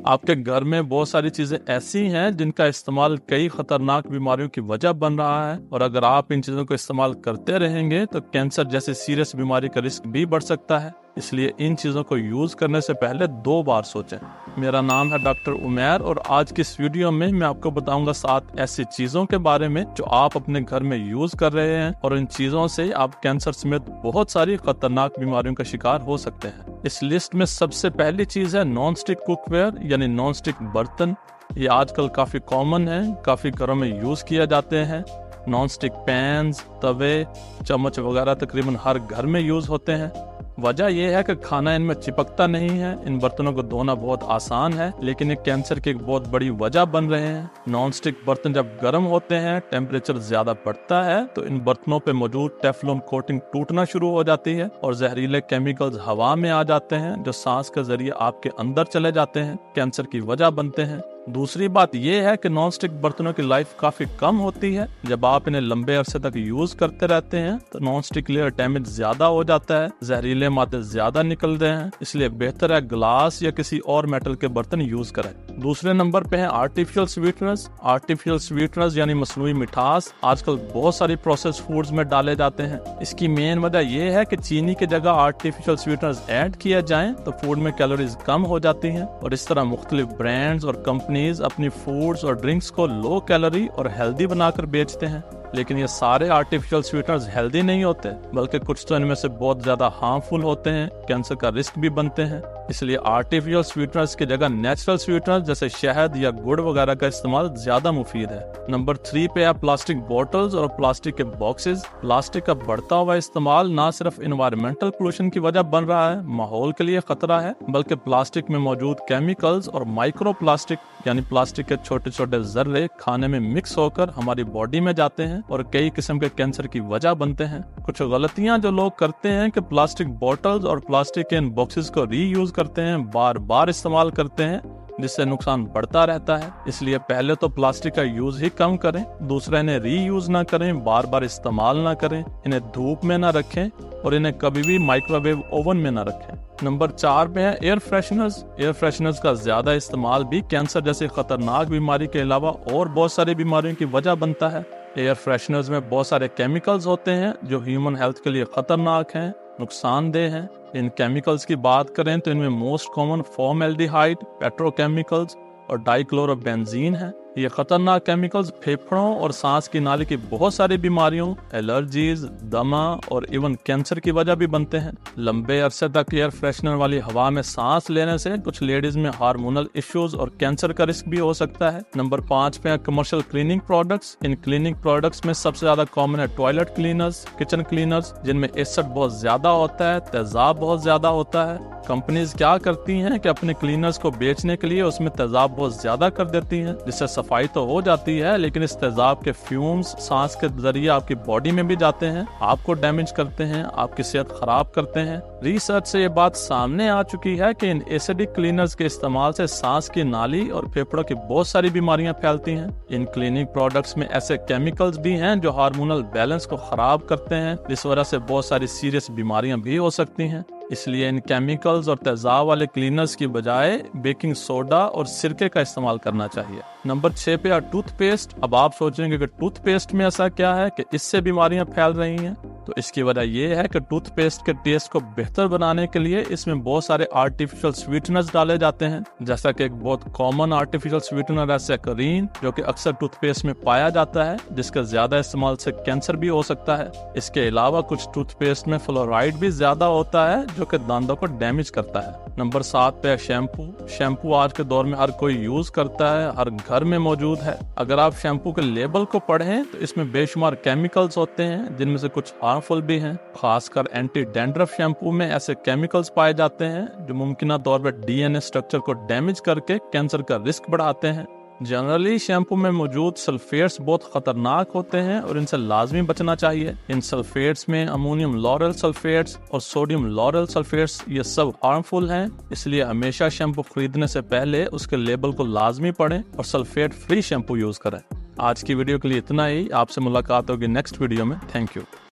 आपके घर में बहुत सारी चीजें ऐसी हैं जिनका इस्तेमाल कई खतरनाक बीमारियों की वजह बन रहा है, और अगर आप इन चीजों को इस्तेमाल करते रहेंगे तो कैंसर जैसी सीरियस बीमारी का रिस्क भी बढ़ सकता है। इसलिए इन चीजों को यूज करने से पहले 2 बार सोचें। मेरा नाम है डॉक्टर उमैर और आज की इस वीडियो में मैं आपको बताऊंगा 7 ऐसी चीजों के बारे में जो आप अपने घर में यूज कर रहे हैं और इन चीजों से आप कैंसर समेत बहुत सारी खतरनाक बीमारियों का शिकार हो सकते हैं। इस लिस्ट में सबसे पहली चीज है नॉन स्टिक कुकवेयर यानी नॉन स्टिक बर्तन। ये आजकल काफी कॉमन है, काफी घरों में यूज किया जाते हैं। नॉन स्टिक पैन्स, तवे, चम्मच वगैरह तकरीबन हर घर में यूज होते हैं। वजह यह है कि खाना इनमें चिपकता नहीं है। इन बर्तनों को धोना बहुत आसान है, लेकिन ये कैंसर की एक बहुत बड़ी वजह बन रहे हैं। नॉन स्टिक बर्तन जब गर्म होते हैं, टेम्परेचर ज्यादा बढ़ता है तो इन बर्तनों पे मौजूद टेफ्लॉन कोटिंग टूटना शुरू हो जाती है और जहरीले केमिकल्स हवा में आ जाते हैं जो सांस के जरिए आपके अंदर चले जाते हैं, कैंसर की वजह बनते हैं। दूसरी बात यह है कि नॉन स्टिक बर्तनों की लाइफ काफी कम होती है। जब आप इन्हें लंबे अरसे तक यूज करते रहते हैं तो नॉन स्टिक लेयर डैमेज ज्यादा हो जाता है, जहरीले मादे ज्यादा निकलते हैं। इसलिए बेहतर है ग्लास या किसी और मेटल के बर्तन यूज करें। दूसरे नंबर पे है आर्टिफिशियल स्वीटनर्स। आर्टिफिशियल स्वीटनर्स यानी मसनूई मिठास आजकल बहुत सारी प्रोसेस फूड्स में डाले जाते हैं। इसकी मेन वजह यह है कि चीनी की जगह आर्टिफिशियल स्वीटनर्स ऐड किया जाए तो फूड में कैलोरीज कम हो जाती हैं, और इस तरह मुख्तलिफ ब्रांड्स और कंपनीज अपनी फूड्स और ड्रिंक्स को लो कैलोरी और हेल्दी बनाकर बेचते हैं। लेकिन ये सारे आर्टिफिशियल स्वीटनर्स हेल्दी नहीं होते, बल्कि कुछ तो इनमें से बहुत ज्यादा हार्मफुल होते हैं, कैंसर का रिस्क भी बनते हैं। इसलिए आर्टिफिशियल स्वीटनर्स की जगह नेचुरल स्वीटनर्स जैसे शहद या गुड़ वगैरह का इस्तेमाल ज्यादा मुफीद है। नंबर 3 पे है प्लास्टिक बॉटल्स और प्लास्टिक के बॉक्सेस। प्लास्टिक का बढ़ता हुआ इस्तेमाल न सिर्फ इन्वायरमेंटल पोल्यूशन की वजह बन रहा है, माहौल के लिए खतरा है, बल्कि प्लास्टिक में मौजूद केमिकल्स और माइक्रो प्लास्टिक यानी प्लास्टिक के छोटे छोटे जर्रे खाने में मिक्स होकर हमारी बॉडी में जाते हैं और कई किस्म के कैंसर की वजह बनते हैं। कुछ गलतियां जो लोग करते हैं कि प्लास्टिक बॉटल्स और प्लास्टिक के इन बॉक्सेस को रीयूज करते हैं, बार बार इस्तेमाल करते हैं, जिससे नुकसान बढ़ता रहता है। इसलिए पहले तो प्लास्टिक का यूज ही कम करें, दूसरा इन्हें रीयूज ना करें, बार बार इस्तेमाल ना करें, इन्हें धूप में ना रखें और इन्हें कभी भी माइक्रोवेव ओवन में ना रखें। नंबर 4 पे है एयर फ्रेशनर्स। एयर फ्रेशनर्स का ज्यादा इस्तेमाल भी कैंसर जैसी खतरनाक बीमारी के अलावा और बहुत सारी बीमारियों की वजह बनता है। एयर फ्रेशनर्स में बहुत सारे केमिकल्स होते हैं जो ह्यूमन हेल्थ के लिए खतरनाक हैं, नुकसानदेह हैं। इन केमिकल्स की बात करें तो इनमें मोस्ट कॉमन फॉर्मल्डिहाइड, पेट्रोकेमिकल्स और डाइक्लोरोबेंजीन है। ये खतरनाक केमिकल्स फेफड़ों और सांस की नाली की बहुत सारी बीमारियों, एलर्जीज, दमा और इवन कैंसर की वजह भी बनते हैं। लंबे अरसे तक एयर फ्रेशनर वाली हवा में सांस लेने से कुछ लेडीज में हार्मोनल इश्यूज और कैंसर का रिस्क भी हो सकता है। नंबर 5 पे है कमर्शियल क्लीनिंग प्रोडक्ट्स। इन क्लीनिंग प्रोडक्ट्स में सबसे ज्यादा कॉमन है टॉयलेट क्लीनर्स, किचन क्लीनर्स, जिनमें एसिड बहुत ज्यादा होता है, तेजाब बहुत ज्यादा होता है। कंपनीज क्या करती हैं कि अपने क्लीनर्स को बेचने के लिए उसमें तेजाब बहुत ज्यादा कर देती हैं, जिससे सफाई तो हो जाती है, लेकिन इस तेजाब के फ्यूम्स सांस के जरिए आपकी बॉडी में भी जाते हैं, आपको डैमेज करते हैं, आपकी सेहत खराब करते हैं। रिसर्च से ये बात सामने आ चुकी है कि इन एसिडिक क्लीनर्स के इस्तेमाल से सांस की नाली और फेफड़ों की बहुत सारी बीमारियां फैलती हैं। इन क्लीनिंग प्रोडक्ट्स में ऐसे केमिकल्स भी हैं जो हार्मोनल बैलेंस को खराब करते हैं, जिस वजह से बहुत सारी सीरियस बीमारियां भी हो सकती हैं। इसलिए इन केमिकल्स और तेजाब वाले क्लीनर्स की बजाय बेकिंग सोडा और सिरके का इस्तेमाल करना चाहिए। नंबर 6 पे है टूथपेस्ट। अब आप सोचेंगे कि टूथपेस्ट में ऐसा क्या है कि इससे बीमारियां फैल रही हैं, तो इसकी वजह यह है कि टूथपेस्ट के टेस्ट को बेहतर बनाने के लिए इसमें बहुत सारे आर्टिफिशियल स्वीटनर्स डाले जाते हैं। जैसा कि एक बहुत कॉमन आर्टिफिशियल स्वीटनर है सैकरीन, जो कि अक्सर टूथपेस्ट में पाया जाता है, जिसका ज्यादा इस्तेमाल से कैंसर भी हो सकता है। इसके अलावा कुछ टूथपेस्ट में फ्लोराइड भी ज्यादा होता है जो कि दांतों को डैमेज करता है। नंबर 7 पे है शैम्पू। शैम्पू आज के दौर में हर कोई यूज करता है, हर घर में मौजूद है। अगर आप शैम्पू के लेबल को पढ़ें तो इसमें बेशुमार केमिकल्स होते हैं, जिनमें से कुछ हार्मफुल भी हैं। खासकर एंटी डैंड्रफ शैम्पू में ऐसे केमिकल्स पाए जाते हैं जो मुमकिन तौर पर डीएनए स्ट्रक्चर को डैमेज करके कैंसर का रिस्क बढ़ाते हैं। जनरली शैम्पू में मौजूद सल्फेट्स बहुत खतरनाक होते हैं और इनसे लाजमी बचना चाहिए। इन सल्फेट्स में अमोनियम लॉरेल सल्फेट्स और सोडियम लॉरेल सल्फेट्स ये सब हार्मफुल हैं, इसलिए हमेशा शैम्पू खरीदने से पहले उसके लेबल को लाजमी पढ़ें और सल्फेट फ्री शैम्पू यूज करें। आज की वीडियो के लिए इतना ही। आपसे मुलाकात होगी नेक्स्ट वीडियो में। Thank you.